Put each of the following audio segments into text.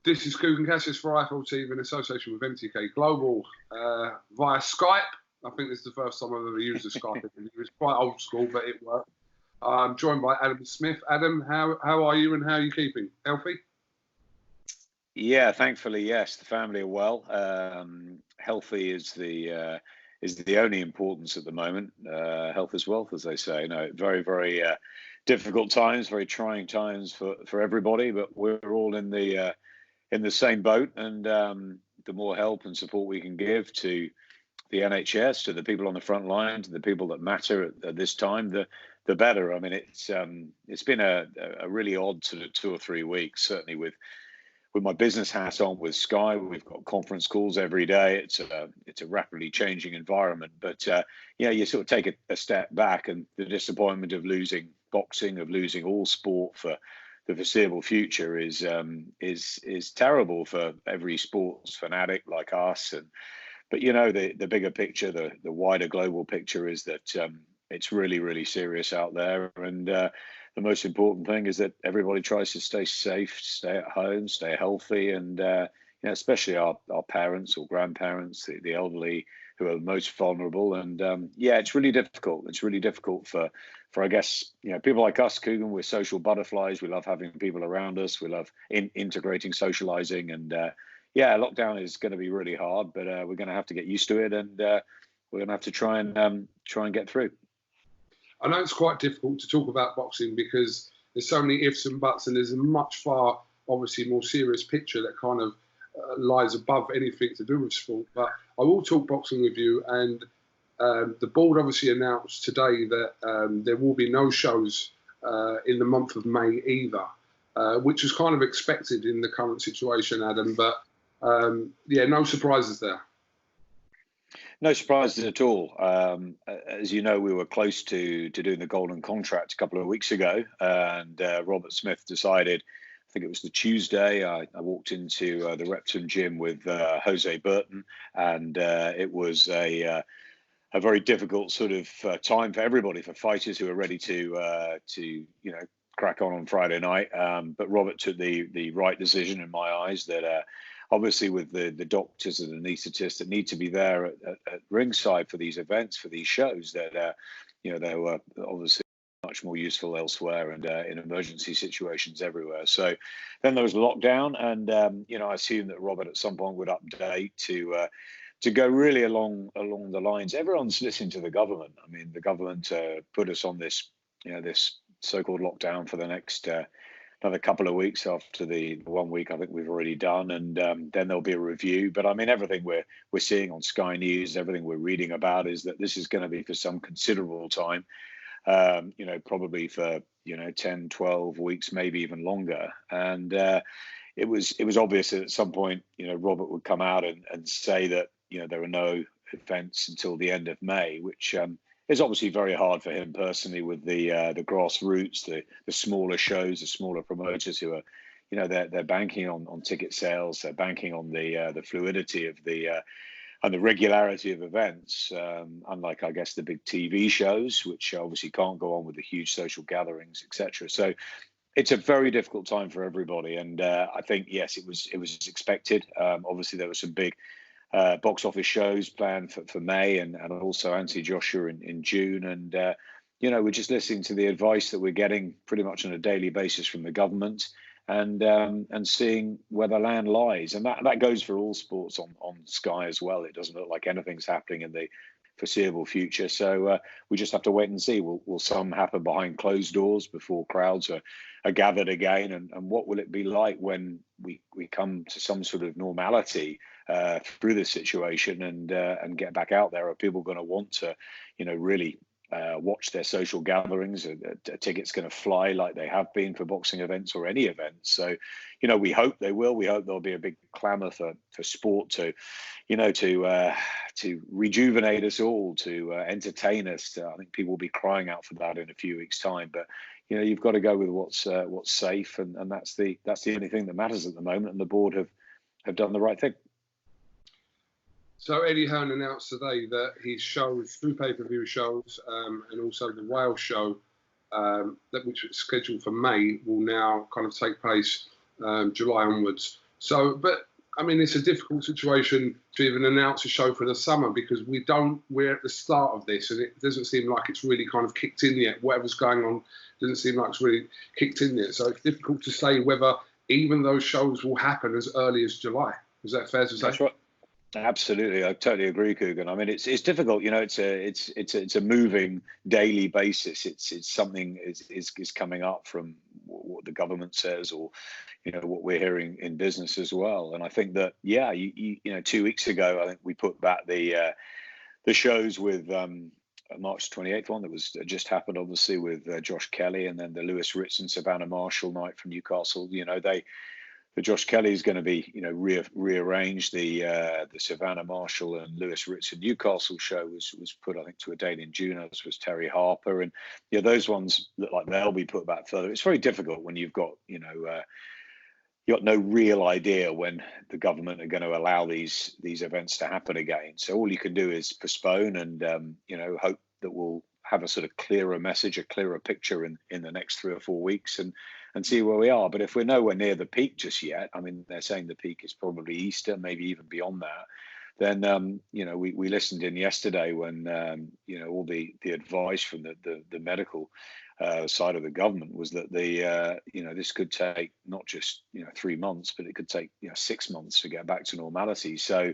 This is KUGAN CASSIUS for IFL TV in association with MTK Global via Skype. I think this is the first time I've ever used a Skype. It's quite old school, but it worked. I'm joined by Adam Smith. Adam, how are you and how are you keeping? Healthy? Yeah, thankfully, yes. The family are well. Healthy is the only importance at the moment. Health is wealth, as they say. No, very, very difficult times, very trying times for everybody. But we're all in the same boat, and the more help and support we can give to the NHS, to the people on the front line, to the people that matter at this time, the better. I mean, it's been a really odd sort of 2 or 3 weeks, certainly with my business hat on with Sky. We've got conference calls every day. It's a rapidly changing environment, but yeah, you sort of take a step back, and the disappointment of losing boxing, of losing all sport for the foreseeable future is terrible for every sports fanatic like us. But you know, the bigger picture, the wider global picture is that it's really, really serious out there, and the most important thing is that everybody tries to stay safe, stay at home, stay healthy, and you know, especially our parents or grandparents, the elderly, who are most vulnerable. And yeah, it's really difficult. It's really difficult for I guess, you know, people like us, KUGAN. We're social butterflies. We love having people around us. We love integrating, socializing, and yeah, lockdown is going to be really hard, but we're going to have to get used to it, and we're going to have to try and get through. I know it's quite difficult to talk about boxing because there's so many ifs and buts, and there's a much far, obviously, more serious picture that kind of lies above anything to do with sport. But I will talk boxing with you, and the board obviously announced today that there will be no shows in the month of May either, which was kind of expected in the current situation, Adam. But yeah, no surprises there. No surprises at all. As you know, we were close to doing the golden contract a couple of weeks ago, and Robert Smith decided, I think it was the Tuesday, I walked into the Repton gym with Jose Burton, and it was a very difficult sort of time for everybody, for fighters who are ready to you know, crack on Friday night. But Robert took the right decision in my eyes, that obviously with the doctors and anaesthetists that need to be there at ringside for these events, for these shows, that you know, they were obviously much more useful elsewhere, and in emergency situations everywhere. So then there was lockdown, and you know, I assumed that Robert at some point would update to go really along the lines. Everyone's listening to the government. I mean, the government put us on this, you know, this so-called lockdown for the next another couple of weeks after the 1 week I think we've already done, and then there'll be a review. But I mean, everything we're seeing on Sky News, everything we're reading about, is that this is going to be for some considerable time. You know, probably for, you know, 10, 12 weeks, maybe even longer. And it was obvious that at some point, you know, Robert would come out and say that, you know, there are no events until the end of May, which is obviously very hard for him personally, with the grassroots, the smaller shows, the smaller promoters who are, you know, they're banking on ticket sales, they're banking on the fluidity of and the regularity of events, unlike, I guess, the big TV shows, which obviously can't go on with the huge social gatherings, etc. So it's a very difficult time for everybody, and I think, yes, it was expected. Obviously, there were some big box office shows planned for May, and also Anthony Joshua in June, and you know, we're just listening to the advice that we're getting pretty much on a daily basis from the government, and seeing where the land lies, and that goes for all sports on Sky as well. It doesn't look like anything's happening in the foreseeable future, so we just have to wait and see. Will some happen behind closed doors before crowds are gathered again, and what will it be like when we come to some sort of normality through this situation, and get back out there? Are people going to want to, you know, really watch their social gatherings? Are tickets going to fly like they have been for boxing events or any events? So, you know, we hope they will. We hope there'll be a big clamour for sport to, you know, to rejuvenate us all, to entertain us. I think people will be crying out for that in a few weeks' time. But you know, you've got to go with what's safe, and that's the only thing that matters at the moment. And the board have done the right thing. So Eddie Hearn announced today that his shows, 2 pay-per-view shows, and also the Wales show, which was scheduled for May, will now kind of take place July onwards. So, but I mean, it's a difficult situation to even announce a show for the summer because we're at the start of this and it doesn't seem like it's really kind of kicked in yet. Whatever's going on doesn't seem like it's really kicked in yet. So it's difficult to say whether even those shows will happen as early as July. Is that fair to say? That's right. Absolutely, I totally agree, Kugan. I mean, it's difficult. You know, it's a moving daily basis. It's something is coming up from what the government says, or you know what we're hearing in business as well. And I think that you know 2 weeks ago, I think we put back the shows with March 28th one that was just happened, obviously with Josh Kelly, and then the Lewis Ritz and Savannah Marshall night from Newcastle. You know the Josh Kelly is going to be, you know, rearranged. The Savannah Marshall and Lewis Ritz and Newcastle show was put, I think, to a date in June, as was Terry Harper, and those ones look like they'll be put back further. It's very difficult when you've got, you got no real idea when the government are going to allow these events to happen again. So all you can do is postpone and hope that we'll have a sort of clearer message, a clearer picture in the next 3 or 4 weeks, and see where we are. But if we're nowhere near the peak just yet, I mean, they're saying the peak is probably Easter, maybe even beyond that, then we listened in yesterday when all the advice from the medical side of the government was that this could take not just 3 months, but it could take 6 months to get back to normality. So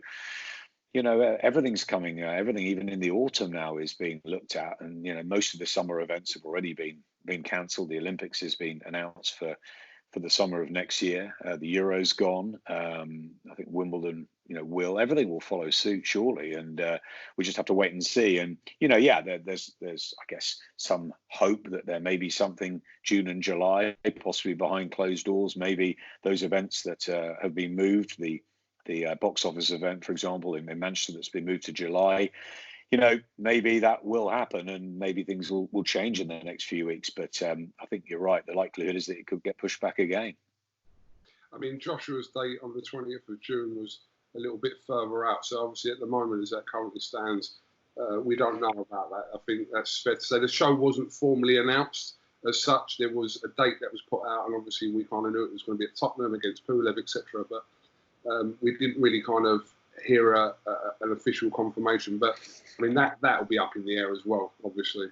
everything's coming, everything even in the autumn now is being looked at, and most of the summer events have already been cancelled. The Olympics has been announced for the summer of next year. The Euro's gone. I think Wimbledon everything will follow suit surely, and we just have to wait and see. And there's I guess some hope that there may be something June and July, possibly behind closed doors. Maybe those events that have been moved, the box office event, for example, in Manchester, that's been moved to July. Maybe that will happen, and maybe things will change in the next few weeks. But I think you're right. The likelihood is that it could get pushed back again. I mean, Joshua's date on the 20th of June was a little bit further out. So obviously at the moment, as that currently stands, we don't know about that. I think that's fair to say. The show wasn't formally announced as such. There was a date that was put out, and obviously we kind of knew it was going to be at Tottenham against Pulev, etc. But we didn't really kind of hear an official confirmation. But I mean, that'll be up in the air as well, obviously.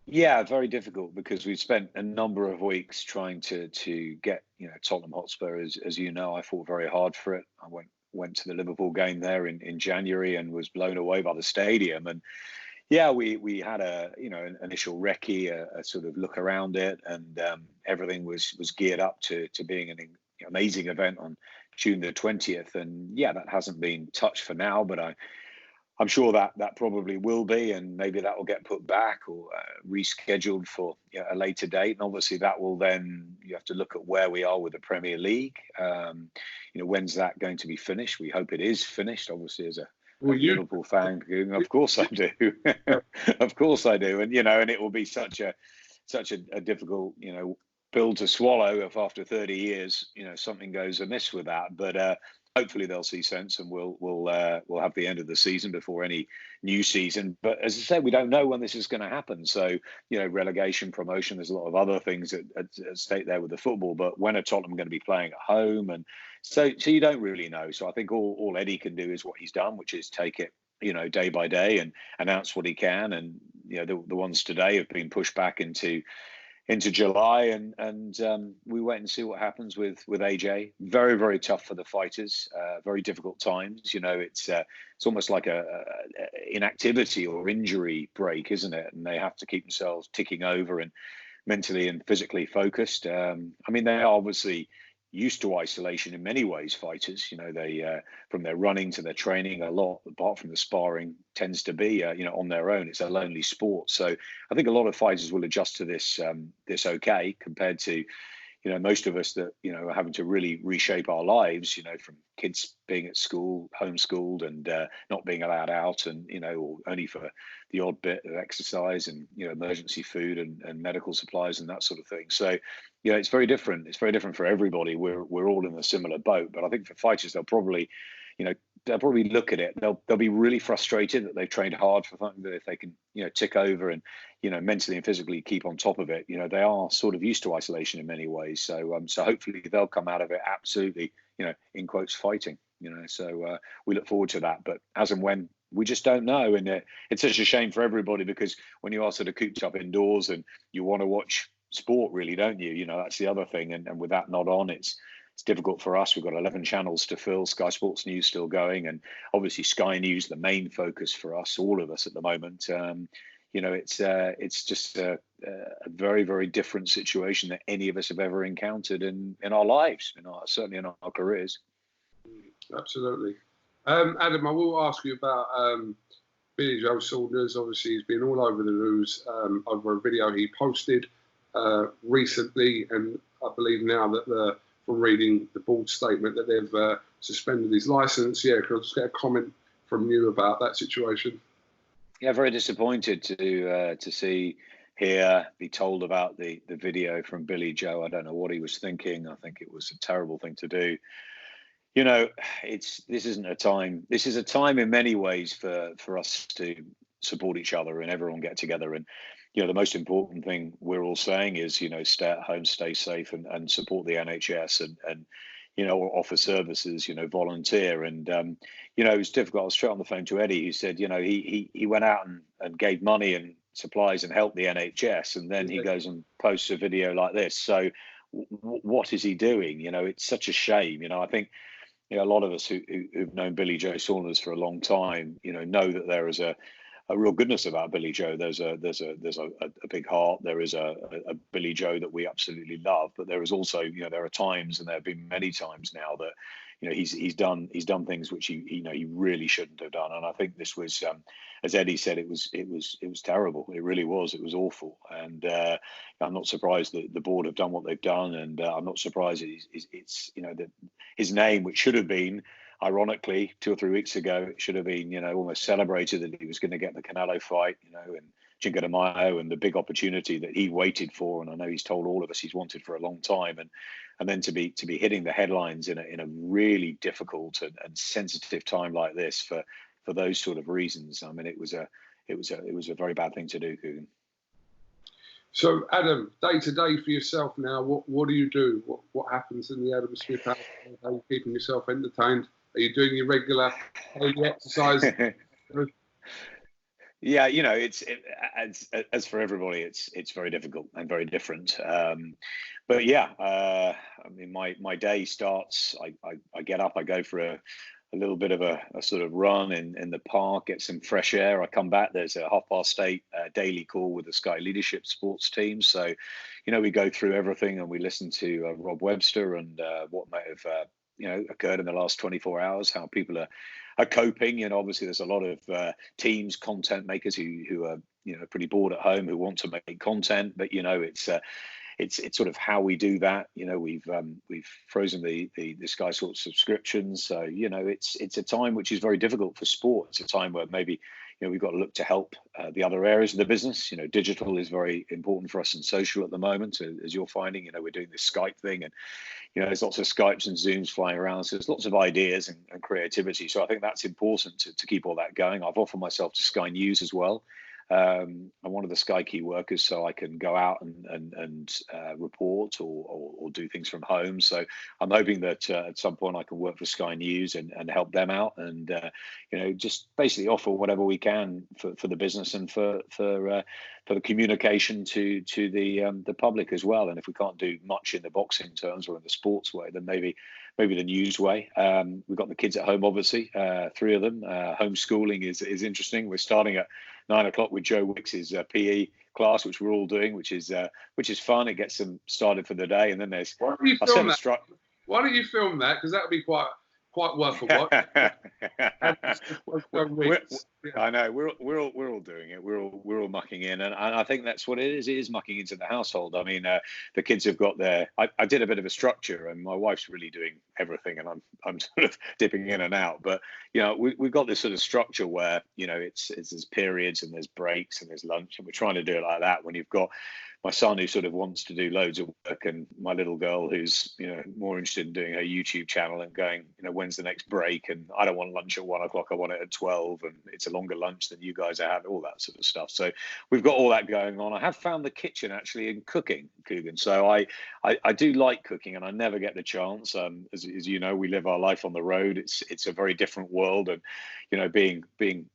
Yeah, very difficult, because we've spent a number of weeks trying to get Tottenham Hotspur. As you know, I fought very hard for it. I went to the Liverpool game there in January and was blown away by the stadium. And yeah, we had an initial recce, a sort of look around it, and everything was geared up to being an amazing event on June the 20th. And yeah, that hasn't been touched for now, but I'm sure that probably will be, and maybe that will get put back or rescheduled for a later date. And obviously that will then, you have to look at where we are with the Premier League. When's that going to be finished? We hope it is finished, obviously, as a Liverpool fan. Of course I do. Of course I do. And, and it will be such a difficult, pill to swallow if after 30 years, something goes amiss with that. But hopefully they'll see sense, and we'll have the end of the season before any new season. But as I said, we don't know when this is going to happen. So, relegation, promotion, there's a lot of other things at stake there with the football. But when are Tottenham going to be playing at home? And so you don't really know. So I think all Eddie can do is what he's done, which is take it, day by day and announce what he can. And, the ones today have been pushed back into July, and we wait and see what happens with AJ. Very, very tough for the fighters. Very difficult times. It's almost like a inactivity or injury break, isn't it? And they have to keep themselves ticking over and mentally and physically focused. I mean, they are obviously used to isolation in many ways, fighters. They from their running to their training, a lot apart from the sparring tends to be on their own. It's a lonely sport. So I think a lot of fighters will adjust to this okay, compared to most of us that are having to really reshape our lives, from kids being at school, homeschooled, and not being allowed out, and or only for the odd bit of exercise and emergency food and medical supplies and that sort of thing. So it's very different. It's very different for everybody. We're all in a similar boat. But I think for fighters, they'll probably they'll probably look at it. They'll be really frustrated that they've trained hard for something that if they can, tick over and, mentally and physically keep on top of it, they are sort of used to isolation in many ways. So so hopefully they'll come out of it absolutely, in quotes, fighting. So we look forward to that. But as and when, we just don't know. And it's such a shame for everybody, because when you are sort of cooped up indoors and you want to watch sport, really, don't you? That's the other thing. And with that not on, it's difficult for us. We've got 11 channels to fill, Sky Sports News still going, and obviously Sky News, the main focus for us, all of us at the moment. It's just a very, very different situation that any of us have ever encountered in our lives, certainly in our careers. Absolutely. Adam, I will ask you about Billy Joe Saunders. Obviously, he's been all over the news over a video he posted recently, and I believe now that from reading the board statement that they've suspended his license. Yeah, can I just get a comment from you about that situation? Yeah, very disappointed to see, hear, be told about the video from Billy Joe. I don't know what he was thinking. I think it was a terrible thing to do. This isn't a time. This is a time in many ways for us to support each other and everyone get together. And the most important thing we're all saying is, stay at home, stay safe, and support the NHS and or offer services, volunteer. And it was difficult. I was straight on the phone to Eddie, who said, he went out and gave money and supplies and helped the NHS, and then he goes and posts a video like this. So what is he doing? It's such a shame. I think a lot of us who've known Billy Joe Saunders for a long time, know that there is a real goodness about Billy Joe. There's a big heart. There is a Billy Joe that we absolutely love. But there is also, there are times, and there have been many times now, that he's done things which he really shouldn't have done. And I think this was, as Eddie said, it was terrible. It really was. It was awful. And I'm not surprised that the board have done what they've done. And I'm not surprised it's that his name, which should have been, ironically, 2 or 3 weeks ago, it should have been, almost celebrated that he was going to get the Canelo fight, and Cinco de Mayo, and the big opportunity that he waited for. And I know he's told all of us he's wanted for a long time. And then to be hitting the headlines in a really difficult and sensitive time like this for those sort of reasons. I mean, it was a very bad thing to do, KUGAN. So, Adam, day to day for yourself now, what do you do? What happens in the Adam Smith house? How are you keeping yourself entertained? Are you doing your regular daily exercise? Yeah, as for everybody, it's very difficult and very different. But yeah, I mean, my day starts. I get up, I go for a little bit of a sort of run in the park, get some fresh air. I come back. There's a 8:30 daily call with the Sky Leadership Sports team. So, we go through everything and we listen to Rob Webster and what might have occurred in the last 24 hours, how people are coping. Obviously there's a lot of teams, content makers who are pretty bored at home, who want to make content, but it's sort of how we do that. We've frozen the Sky Sports subscriptions, so it's a time which is very difficult for sport. It's a time where maybe we've got to look to help the other areas of the business. Digital is very important for us, and social at the moment, as you're finding. We're doing this Skype thing, and there's lots of Skypes and Zooms flying around, so there's lots of ideas and creativity. So I think that's important to keep all that going. I've offered myself to Sky News as well. I'm one of the Sky key workers, so I can go out and report or do things from home. So I'm hoping that at some point I can work for Sky News and help them out, and just basically offer whatever we can for the business and for the communication to the public as well. And if we can't do much in the boxing terms or in the sports way, then maybe the news way. We've got the kids at home, obviously, 3 of them. Homeschooling is interesting. We're starting at 9 o'clock with Joe Wicks's PE class, which we're all doing, which is fun. It gets them started for the day, and then there's. Why don't you film that? Why don't you film that? Because that would be quite worth a watch. I know we're all doing it. We're all mucking in, and I think that's what it is. It is mucking into the household. I mean, the kids have got their. I did a bit of a structure, and my wife's really doing everything, and I'm sort of dipping in and out. But we've got this sort of structure where it's there's periods and there's breaks and there's lunch, and we're trying to do it like that. When you've got my son who sort of wants to do loads of work, and my little girl who's, you know, more interested in doing her YouTube channel and going, you know, when's the next break? And I don't want lunch at 1 o'clock. I want it at 12, and it's a longer lunch than you guys are having, all that sort of stuff. So we've got all that going on. I have found the kitchen actually in cooking, KUGAN. So I do like cooking, and I never get the chance. As you know, we live our life on the road. It's a very different world, and you know, being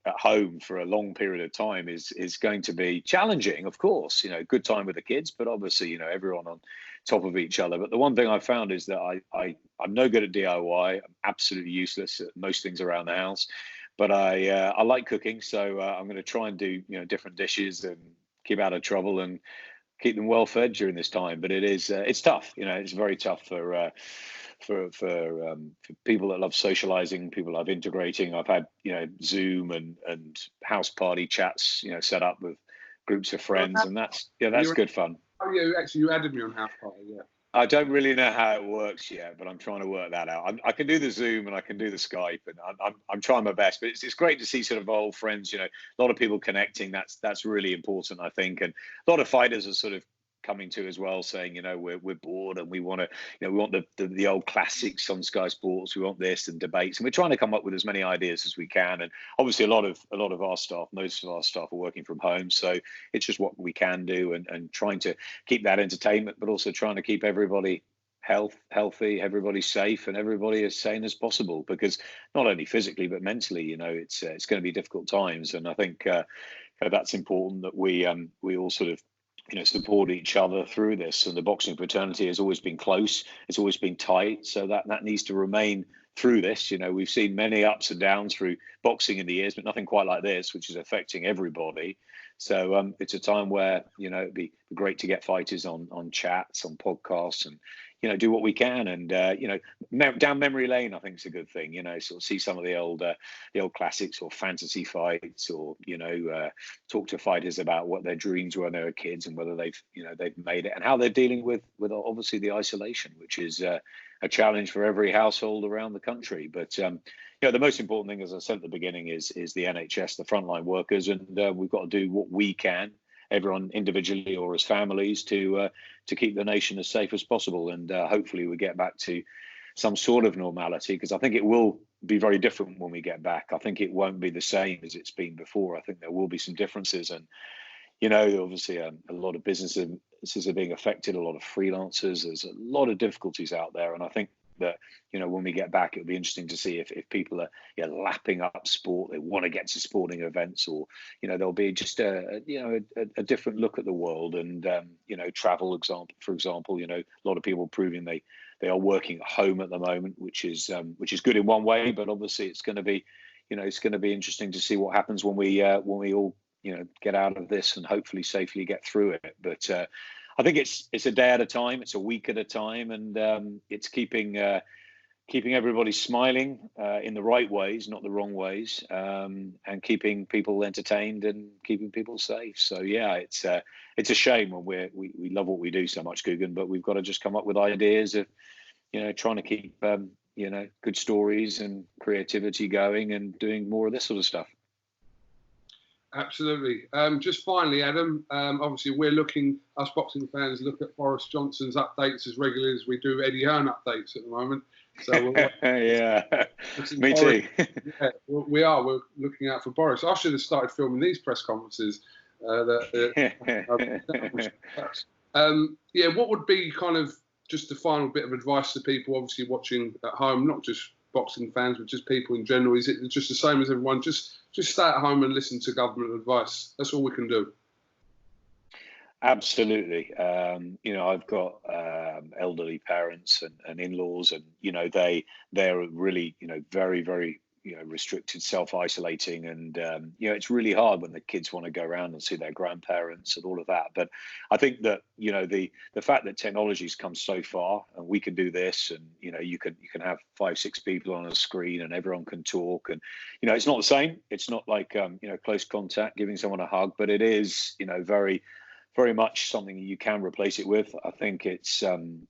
at home for a long period of time is going to be challenging. Of course, you know, good time with the kids, but obviously, you know, everyone on top of each other. But the one thing I found is that I'm no good at DIY. I'm absolutely useless at most things around the house. But I like cooking, so I'm going to try and do, you know, different dishes and keep out of trouble and keep them well fed during this time. But it's tough. You know, it's very tough for people that love socializing, people that love integrating. I've had, you know, Zoom and house party chats, you know, set up with groups of friends, and that's good fun. Oh yeah, actually, you added me on house party. Yeah. I don't really know how it works yet, but I'm trying to work that out. I can do the Zoom and I can do the Skype, and I'm trying my best. But it's great to see sort of old friends. You know, a lot of people connecting. That's really important, I think. And a lot of fighters are sort of coming to as well, saying, you know, we're bored and we want to, you know, we want the old classics on Sky Sports. We want this and debates, and we're trying to come up with as many ideas as we can. And obviously, a lot of our staff, most of our staff, are working from home, so it's just what we can do, and trying to keep that entertainment, but also trying to keep everybody healthy, everybody safe, and everybody as sane as possible. Because not only physically but mentally, you know, it's going to be difficult times, and I think that's important that we all sort of, you know, support each other through this. And the boxing fraternity has always been close. It's always been tight. So that needs to remain through this. You know, we've seen many ups and downs through boxing in the years, but nothing quite like this, which is affecting everybody. So it's a time where, you know, it'd be great to get fighters on chats, on podcasts, and, you know, do what we can. And, you know, down memory lane, I think is a good thing, you know, sort of see some of the old classics or fantasy fights, or, you know, talk to fighters about what their dreams were when they were kids, and whether they've made it, and how they're dealing with obviously the isolation, which is a challenge for every household around the country. But, you know, the most important thing, as I said at the beginning, is the NHS, the frontline workers, and we've got to do what we can, everyone individually or as families, to keep the nation as safe as possible. And hopefully we get back to some sort of normality, because I think it will be very different when we get back. I think it won't be the same as it's been before. I think there will be some differences. And, you know, obviously a lot of businesses are being affected, a lot of freelancers, there's a lot of difficulties out there. And I think that, you know, when we get back, it'll be interesting to see if people are, you know, lapping up sport, they want to get to sporting events, or, you know, there'll be just a different look at the world. And, you know, travel, for example, you know, a lot of people proving they are working at home at the moment, which is good in one way, but obviously it's going to be, you know, it's going to be interesting to see what happens when we all, you know, get out of this and hopefully safely get through it. But I think it's a day at a time, it's a week at a time, and it's keeping everybody smiling in the right ways, not the wrong ways, and keeping people entertained and keeping people safe. So yeah, it's a shame when we love what we do so much, KUGAN, but we've got to just come up with ideas of, you know, trying to keep you know, good stories and creativity going, and doing more of this sort of stuff. Absolutely. Just finally, Adam, obviously us boxing fans look at Boris Johnson's updates as regularly as we do Eddie Hearn updates at the moment. So yeah, me too. Yeah, we're looking out for Boris. I should have started filming these press conferences. Yeah, what would be kind of just the final bit of advice to people obviously watching at home, not just boxing fans, but just people in general? Is it just the same as everyone? Just stay at home and listen to government advice. That's all we can do. Absolutely. You know, I've got elderly parents and in-laws, and, you know, they're really, you know, very, very, you know, restricted, self-isolating, and you know, it's really hard when the kids want to go around and see their grandparents and all of that. But I think that, you know, the fact that technology's come so far, and we can do this, and, you know, you can have 5-6 people on a screen and everyone can talk, and, you know, it's not the same. It's not like you know, close contact, giving someone a hug, but it is, you know, very, very much something you can replace it with. I think it's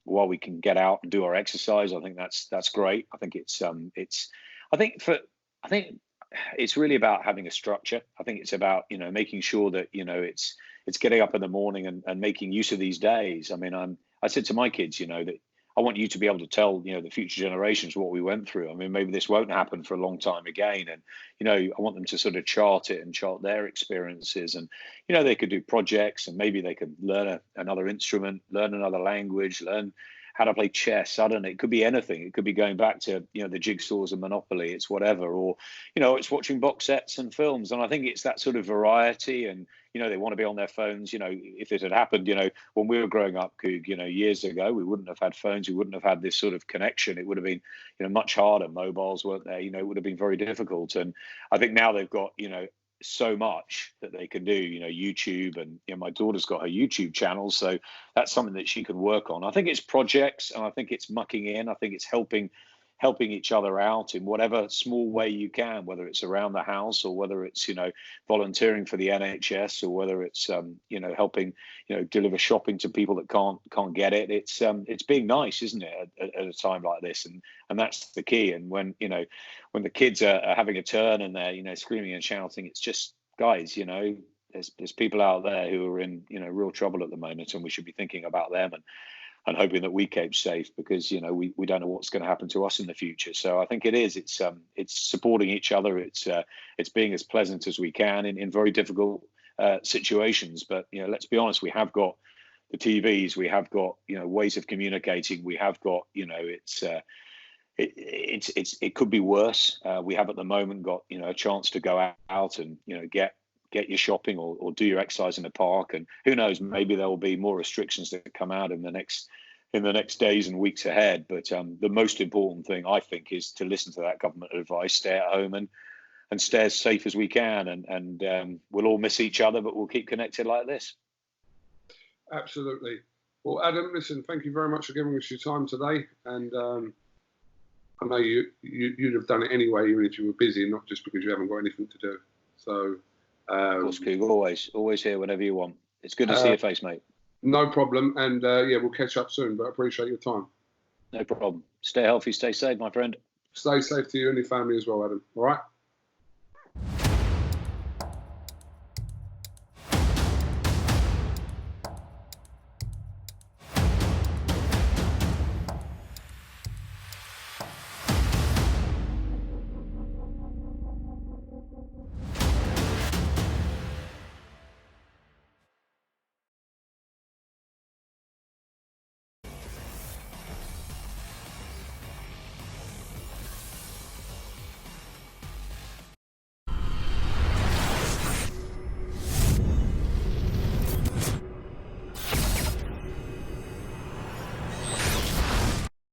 while we can get out and do our exercise, I think that's great. I think I think it's really about having a structure. I think it's about, you know, making sure that, you know, it's it's getting up in the morning and making use of these days. I mean, I said to my kids, that I want you to be able to tell, the future generations what we went through. I mean, maybe this won't happen for a long time again. And, I want them to sort of chart it and chart their experiences. And, they could do projects, and maybe they could learn another instrument, learn another language, learn how to play chess. I don't know. It could be anything. It could be going back to, the jigsaws and Monopoly. It's whatever. Or, it's watching box sets and films. And I think it's that sort of variety. And, they want to be on their phones. If it had happened, when we were growing up, Coog, years ago, we wouldn't have had phones. We wouldn't have had this sort of connection. It would have been, much harder. Mobiles weren't there. It would have been very difficult. And I think now they've got, so much that they can do, YouTube, and my daughter's got her YouTube channel, so that's something that she can work on. I think it's projects, and I think it's mucking in. I think it's helping each other out in whatever small way you can, whether it's around the house, or whether it's volunteering for the NHS, or whether it's helping deliver shopping to people that can't get it. It's being nice, isn't it, at a time like this, and that's the key. And when the kids are having a turn and they're screaming and shouting, it's just, guys, there's people out there who are in real trouble at the moment, and we should be thinking about them and hoping that we keep safe, because we don't know what's going to happen to us in the future. So I think it's supporting each other. It's being as pleasant as we can in very difficult situations. But let's be honest, we have got the TVs, we have got ways of communicating, we have got it could be worse. We have at the moment got a chance to go out and get your shopping or do your exercise in the park, and who knows, maybe there will be more restrictions that come out in the next days and weeks ahead. But the most important thing, I think, is to listen to that government advice, stay at home and stay as safe as we can, and we'll all miss each other, but we'll keep connected like this. Absolutely. Well, Adam, listen, thank you very much for giving us your time today, and I know you'd have done it anyway, even if you were busy, not just because you haven't got anything to do. So of course, Coog, always here whenever you want. It's good to see your face, mate. No problem, and we'll catch up soon, but I appreciate your time. No problem. Stay healthy, stay safe, my friend. Stay safe to you and your family as well, Adam. All right?